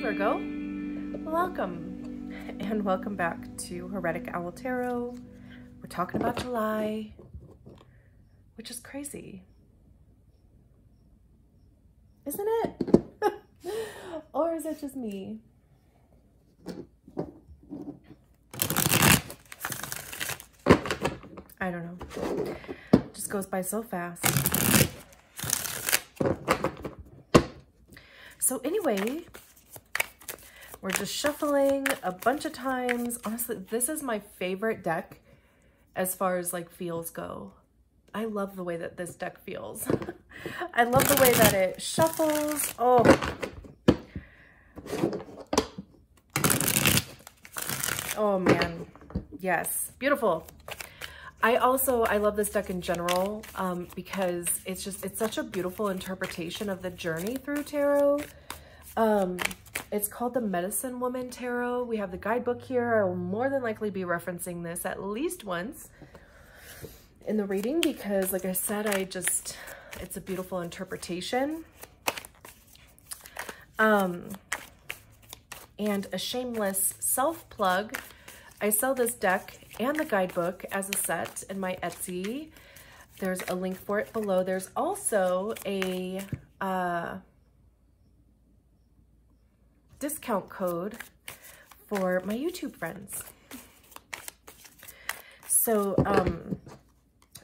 Virgo. Welcome and welcome back to Heretic Owl Tarot. We're talking about July, which is crazy, isn't it? Or is it just me? I don't know. It just goes by so fast. So anyway, we're just shuffling a bunch of times. Honestly, this is my favorite deck as far as like feels go. I love the way that this deck feels. I love the way that it shuffles. Oh man. Yes. Beautiful. I love this deck in general because it's such a beautiful interpretation of the journey through tarot. It's called the Medicine Woman Tarot. We have the guidebook here. I will more than likely be referencing this at least once in the reading because, like I said, it's a beautiful interpretation. And a shameless self-plug, I sell this deck and the guidebook as a set in my Etsy. There's a link for it below. There's also a discount code for my YouTube friends. So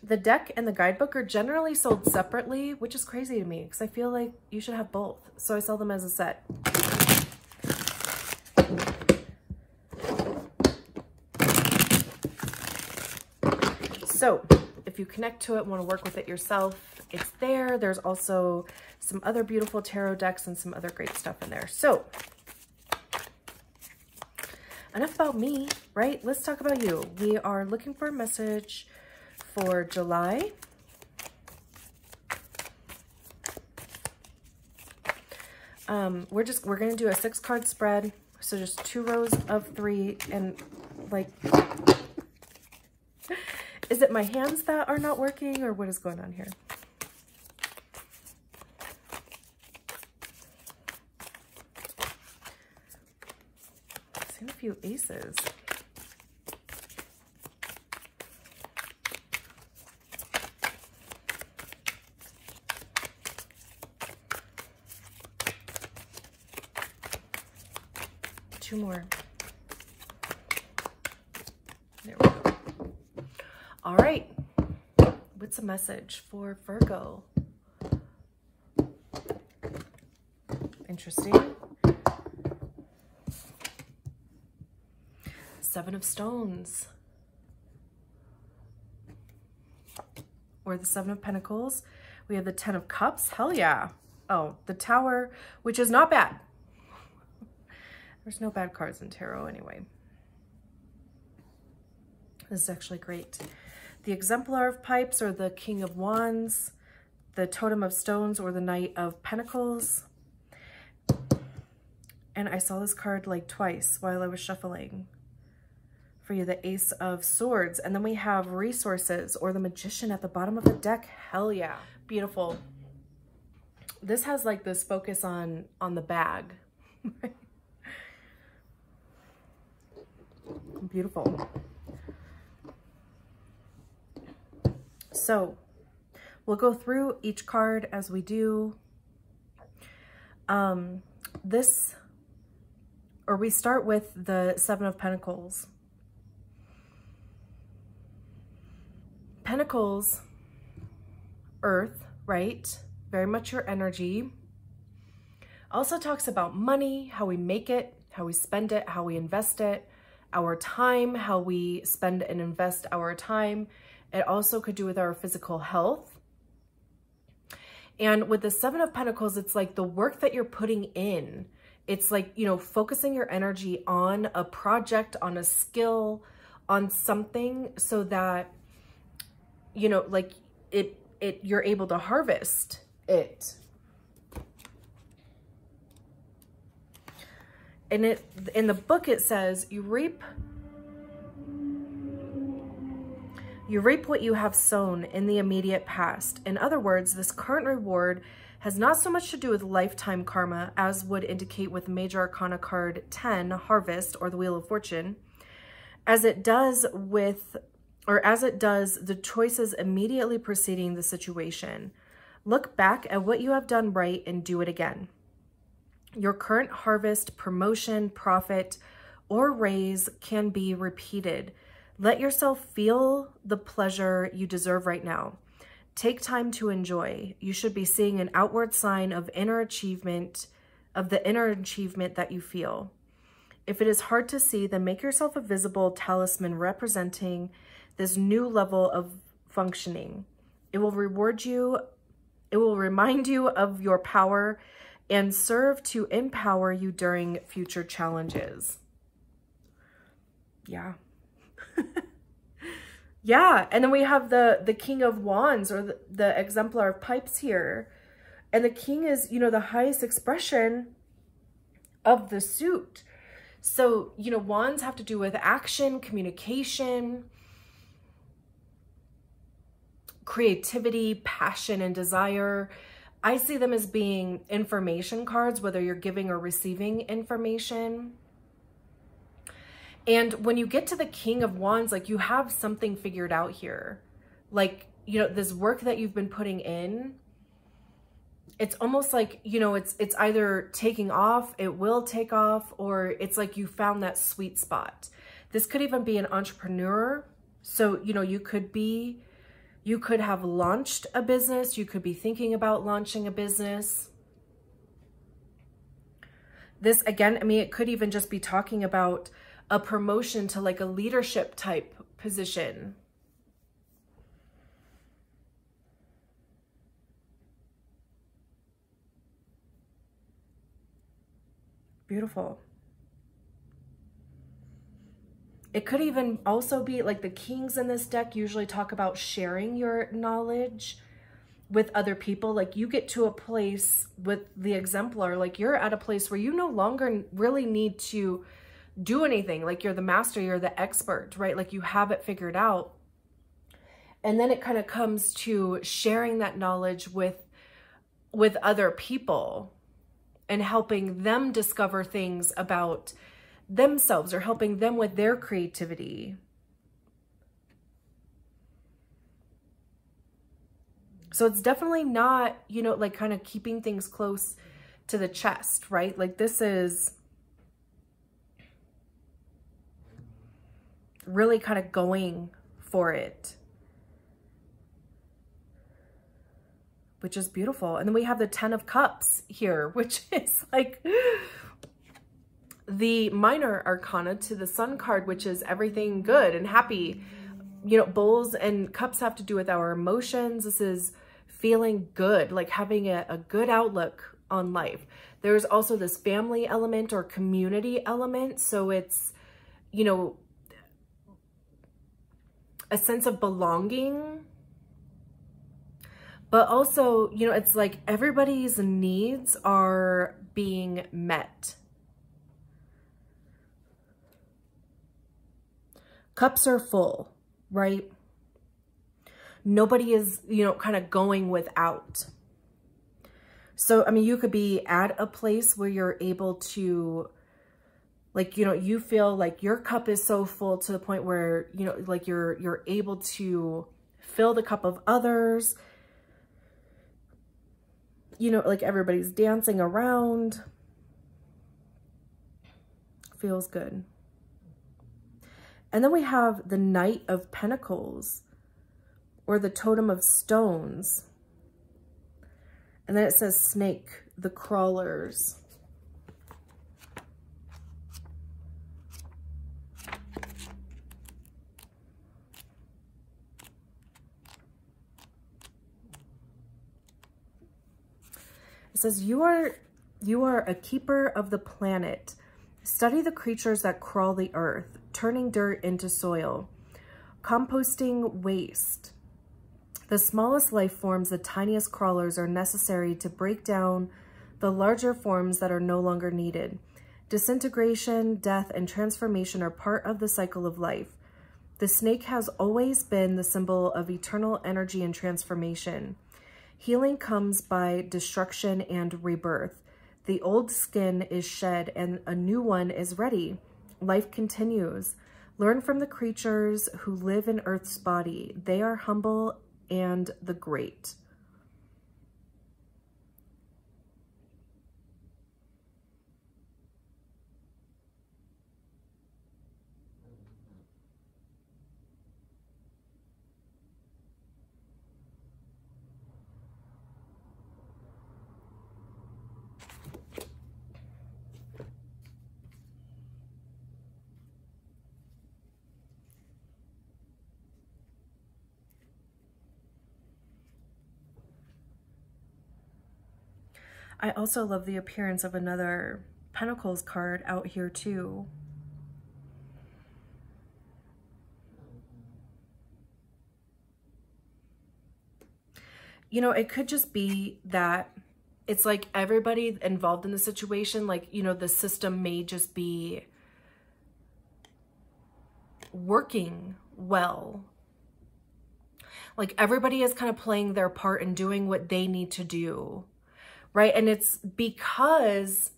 the deck and the guidebook are generally sold separately, which is crazy to me because I feel like you should have both. So I sell them as a set. So if you connect to it, want to work with it yourself, it's there. There's also some other beautiful tarot decks and some other great stuff in there. So enough about me, right? Let's talk about you. We are looking for a message for July. We're going to do a 6-card spread. So just 2 rows of 3 and like, is it my hands that are not working or what is going on here? I've seen a few aces. Two more. There we go. All right. What's a message for Virgo? Interesting. 7 of Stones. Or the 7 of Pentacles. We have the 10 of Cups. Hell yeah. Oh, the Tower, which is not bad. There's no bad cards in tarot anyway. This is actually great. The Exemplar of Pipes or the King of Wands, the Totem of Stones or the Knight of Pentacles. And I saw this card like twice while I was shuffling for you, the Ace of Swords. And then we have Resources or the Magician at the bottom of the deck. Hell yeah. Beautiful. This has like this focus on the bag. Beautiful. So we'll go through each card as we do. We start with the 7 of Pentacles. Pentacles, Earth, right? Very much your energy. Also talks about money, how we make it, how we spend it, how we invest it, our time, how we spend and invest our time. It also could do with our physical health. And with the 7 of Pentacles, it's like the work that you're putting in. It's like, you know, focusing your energy on a project, on a skill, on something so that, you know, like you're able to harvest it. And in the book, it says you reap what you have sown in the immediate past. In other words, this current reward has not so much to do with lifetime karma as would indicate with Major Arcana card 10, Harvest, or the Wheel of Fortune, as it does the choices immediately preceding the situation. Look back at what you have done right and do it again. Your current harvest, promotion, profit, or raise can be repeated. Let yourself feel the pleasure you deserve right now. Take time to enjoy. You should be seeing an outward sign of the inner achievement that you feel. If it is hard to see, then make yourself a visible talisman representing this new level of functioning. It will reward you. It will remind you of your power and serve to empower you during future challenges. Yeah. Yeah. And then we have the King of Wands, or the Exemplar of Pipes here. And the King is, you know, the highest expression of the suit. So, you know, wands have to do with action, communication, creativity, passion, and desire. I see them as being information cards, whether you're giving or receiving information. And when you get to the King of Wands, like, you have something figured out here. Like, you know, this work that you've been putting in, it's almost like, you know, it's either taking off, it will take off, or it's like you found that sweet spot. This could even be an entrepreneur. So, you know, you could have launched a business. You could be thinking about launching a business. This, again, I mean, it could even just be talking about a promotion to like a leadership type position. Beautiful. It could even also be like the kings in this deck usually talk about sharing your knowledge with other people. Like, you get to a place with the Exemplar, like you're at a place where you no longer really need to do anything. Like, you're the master, you're the expert, right? Like, you have it figured out. And then it kind of comes to sharing that knowledge with other people and helping them discover things about themselves, or helping them with their creativity. So it's definitely not, you know, like kind of keeping things close to the chest, right? Like, this is really kind of going for it, which is beautiful. And then we have the 10 of Cups here, which is like the minor arcana to the Sun card, which is everything good and happy. You know, bowls and cups have to do with our emotions. This is feeling good, like having a good outlook on life. There's also this family element or community element. So it's, you know, a sense of belonging, but also, you know, it's like everybody's needs are being met. Cups are full, right? Nobody is, you know, kind of going without. So, I mean, you could be at a place where you're able to, like, you know, you feel like your cup is so full to the point where, you know, like you're able to fill the cup of others. You know, like everybody's dancing around. Feels good. And then we have the Knight of Pentacles, or the Totem of Stones. And then it says snake, the crawlers. It says, you are a keeper of the planet. Study the creatures that crawl the earth, turning dirt into soil, composting waste. The smallest life forms, the tiniest crawlers, are necessary to break down the larger forms that are no longer needed. Disintegration, death, and transformation are part of the cycle of life. The snake has always been the symbol of eternal energy and transformation. Healing comes by destruction and rebirth. The old skin is shed and a new one is ready. Life continues. Learn from the creatures who live in Earth's body. They are humble and the great. I also love the appearance of another Pentacles card out here too. You know, it could just be that it's like everybody involved in the situation, like, you know, the system may just be working well. Like everybody is kind of playing their part and doing what they need to do. Right? And it's because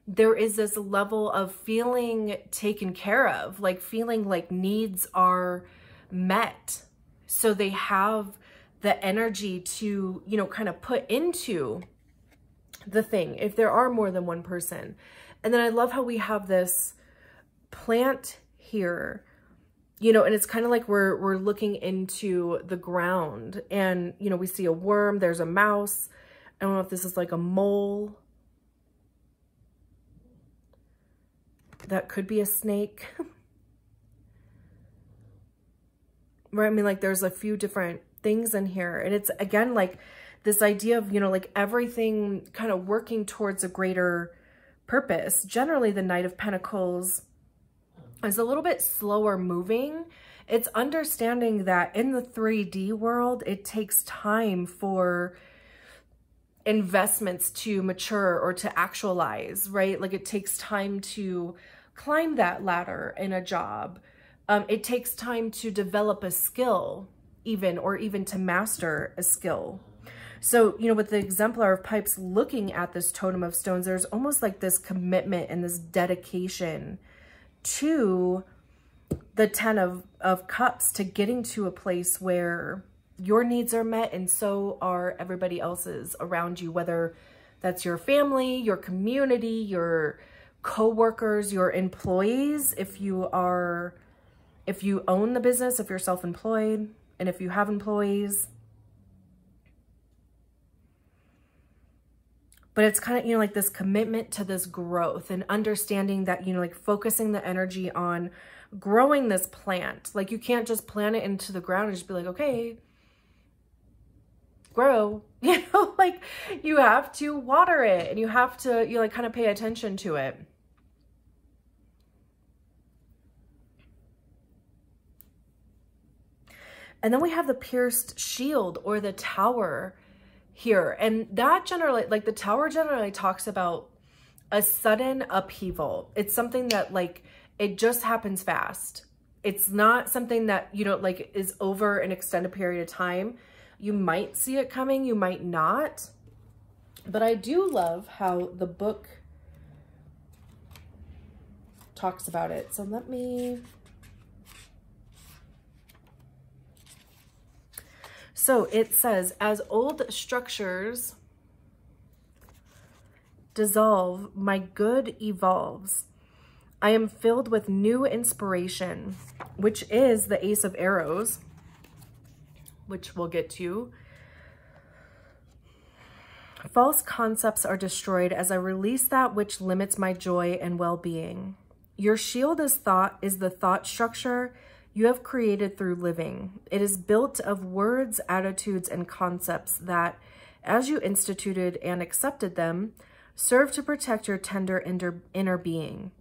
there is this level of feeling taken care of, like feeling like needs are met. So they have the energy to, you know, kind of put into the thing if there are more than one person. And then I love how we have this plant here, you know, and it's kind of like we're looking into the ground and, you know, we see a worm, there's a mouse. I don't know if this is like a mole. That could be a snake. Right? I mean, like there's a few different things in here. And it's, again, like this idea of, you know, like everything kind of working towards a greater purpose. Generally, the Knight of Pentacles is a little bit slower moving. It's understanding that in the 3D world, it takes time for investments to mature or to actualize, right? Like it takes time to climb that ladder in a job. It takes time to develop a skill or even to master a skill. So, you know, with the Exemplar of Pipes looking at this Totem of Stones, there's almost like this commitment and this dedication to the Ten of Cups, to getting to a place where your needs are met and so are everybody else's around you, whether that's your family, your community, your co-workers, your employees, if you own the business, if you're self-employed, and if you have employees. But it's kind of, you know, like this commitment to this growth and understanding that, you know, like focusing the energy on growing this plant. Like you can't just plant it into the ground and just be like, okay, grow, you know, like you have to water it and you have to, you know, like kind of pay attention to it. And then we have the pierced shield or the tower here. And that generally, like the tower generally talks about a sudden upheaval. It's something that like, it just happens fast. It's not something that, you know, like is over an extended period of time. You might see it coming, you might not. But I do love how the book talks about it. So let me... So it says, as old structures dissolve, my good evolves. I am filled with new inspiration, which is the Ace of Arrows, which we'll get to. False concepts are destroyed as I release that which limits my joy and well-being. Your shield is the thought structure you have created through living. It is built of words, attitudes, and concepts that, as you instituted and accepted them, serve to protect your tender inner being.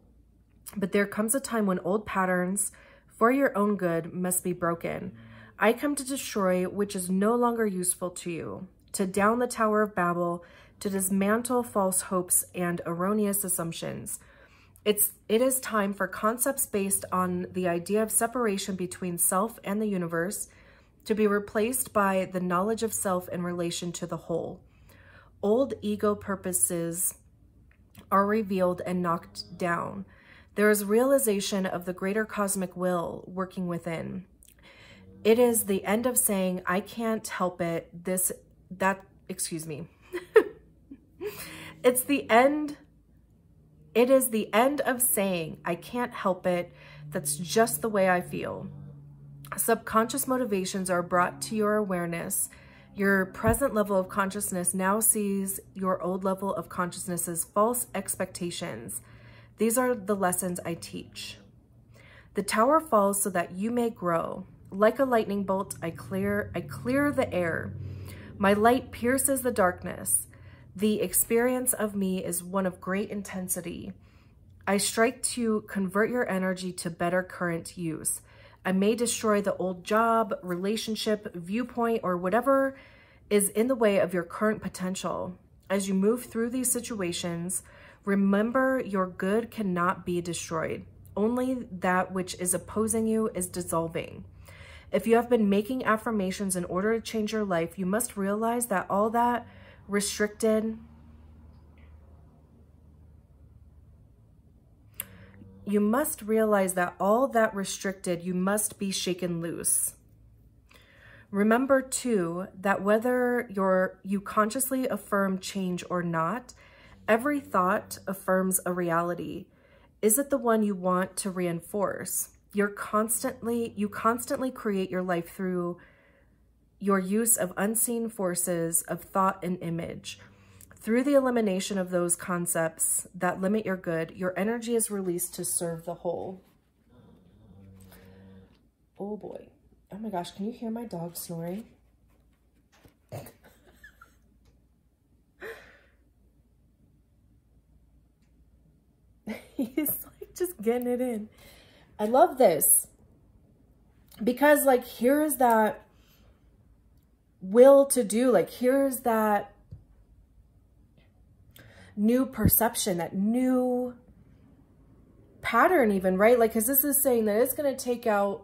But there comes a time when old patterns, for your own good, must be broken. I come to destroy which is no longer useful to you, to down the Tower of Babel, to dismantle false hopes and erroneous assumptions. It is time for concepts based on the idea of separation between self and the universe, to be replaced by the knowledge of self in relation to the whole. Old ego purposes are revealed and knocked down. There is realization of the greater cosmic will working within. It is the end of saying, I can't help it, It is the end of saying, I can't help it, that's just the way I feel. Subconscious motivations are brought to your awareness. Your present level of consciousness now sees your old level of consciousness as false expectations. These are the lessons I teach. The tower falls so that you may grow. Like a lightning bolt, I clear the air. My light pierces the darkness. The experience of me is one of great intensity. I strike to convert your energy to better current use. I may destroy the old job, relationship, viewpoint, or whatever is in the way of your current potential. As you move through these situations, remember your good cannot be destroyed. Only that which is opposing you is dissolving. If you have been making affirmations in order to change your life, you must realize that all that restricted you must be shaken loose. Remember too that whether you consciously affirm change or not, every thought affirms a reality. Is it the one you want to reinforce? You constantly create your life through your use of unseen forces of thought and image. Through the elimination of those concepts that limit your good, your energy is released to serve the whole. Oh boy. Oh my gosh, can you hear my dog snoring? He's like just getting it in. I love this because like here is that will to do, like here's that new perception, that new pattern even, right? Like, because this is saying that it's going to take out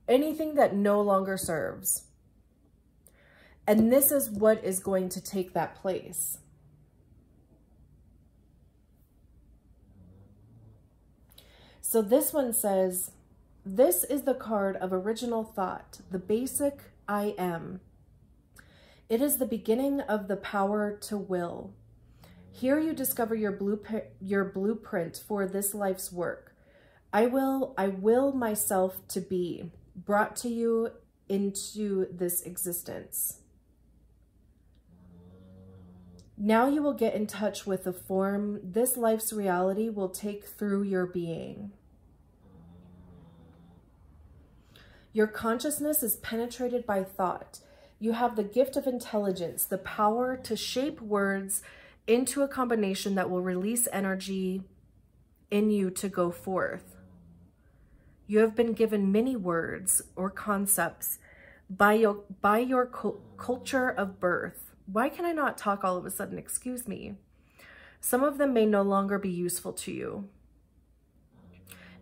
anything that no longer serves. And this is what is going to take that place. So this one says, this is the card of original thought, the basic I am. It is the beginning of the power to will. Here you discover your blueprint for this life's work. I will myself to be brought to you into this existence. Now you will get in touch with the form this life's reality will take through your being. Your consciousness is penetrated by thought. You have the gift of intelligence, the power to shape words into a combination that will release energy in you to go forth. You have been given many words or concepts by your culture of birth. Why can I not talk all of a sudden? Excuse me. Some of them may no longer be useful to you.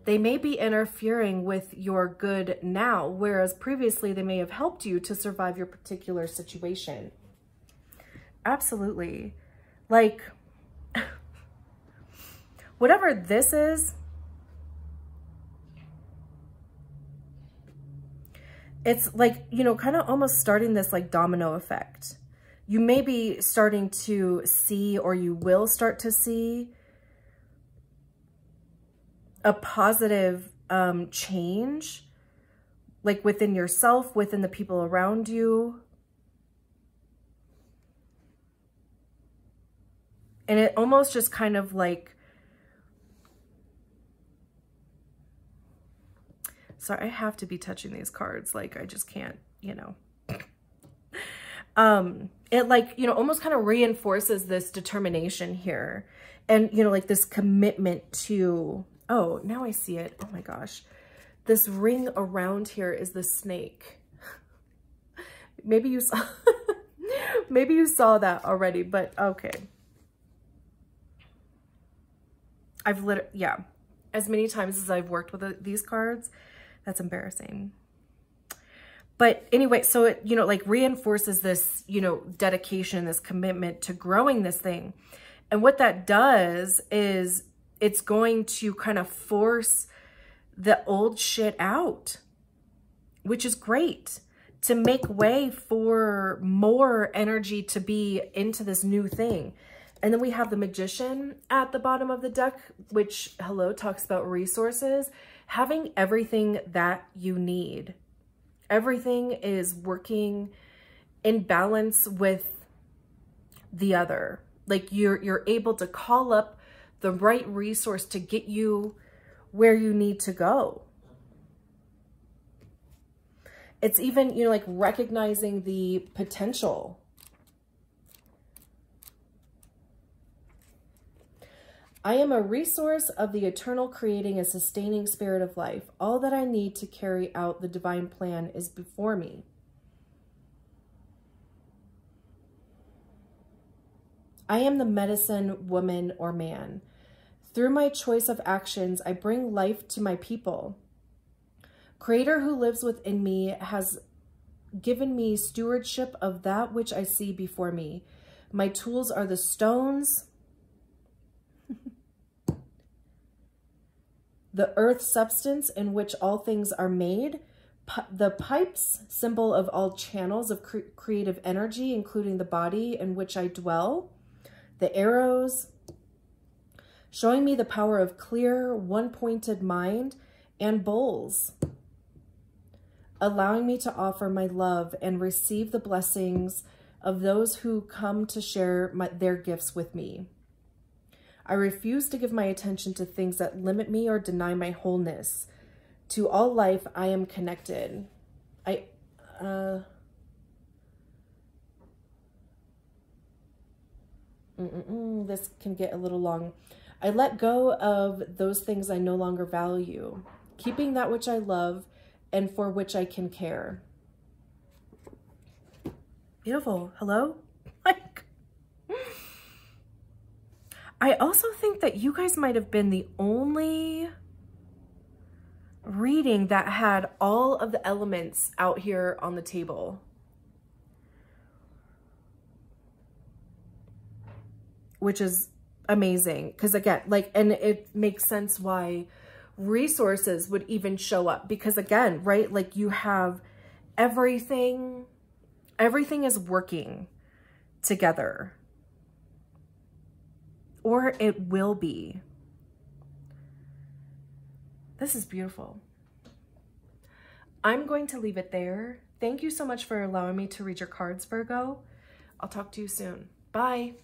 They may be interfering with your good now, whereas previously they may have helped you to survive your particular situation. Absolutely. Like, whatever this is, it's like, you know, kind of almost starting this like domino effect. You may be starting to see, or you will start to see, a positive change, like within yourself, within the people around you. And it almost just kind of like, sorry, I have to be touching these cards. Like, I just can't, you know. It like, you know, almost kind of reinforces this determination here. And, you know, like this commitment to, oh, now I see it. Oh my gosh. This ring around here is the snake. Maybe you saw, maybe you saw that already, but okay. I've literally, yeah, as many times as I've worked with these cards, that's embarrassing. But anyway, so it, you know, like reinforces this, you know, dedication, this commitment to growing this thing. And what that does is it's going to kind of force the old shit out, which is great, to make way for more energy to be into this new thing. And then we have the Magician at the bottom of the deck, which, hello, talks about resources, having everything that you need. Everything is working in balance with the other. Like you're able to call up the right resource to get you where you need to go. It's even, you know, like recognizing the potential. I am a resource of the eternal, creating a sustaining spirit of life. All that I need to carry out the divine plan is before me. I am the medicine woman or man. Through my choice of actions, I bring life to my people. Creator who lives within me has given me stewardship of that which I see before me. My tools are the stones, the earth substance in which all things are made, the pipes, symbol of all channels of creative energy, including the body in which I dwell, the arrows, showing me the power of clear, one-pointed mind, and bowls, allowing me to offer my love and receive the blessings of those who come to share their gifts with me. I refuse to give my attention to things that limit me or deny my wholeness. To all life, I am connected. This can get a little long. I let go of those things I no longer value, keeping that which I love and for which I can care. Beautiful. Hello? Like, I also think that you guys might have been the only reading that had all of the elements out here on the table. Which is amazing. Because again, like, and it makes sense why resources would even show up. Because again, right, like you have everything is working together. Or it will be. This is beautiful. I'm going to leave it there. Thank you so much for allowing me to read your cards, Virgo. I'll talk to you soon. Bye.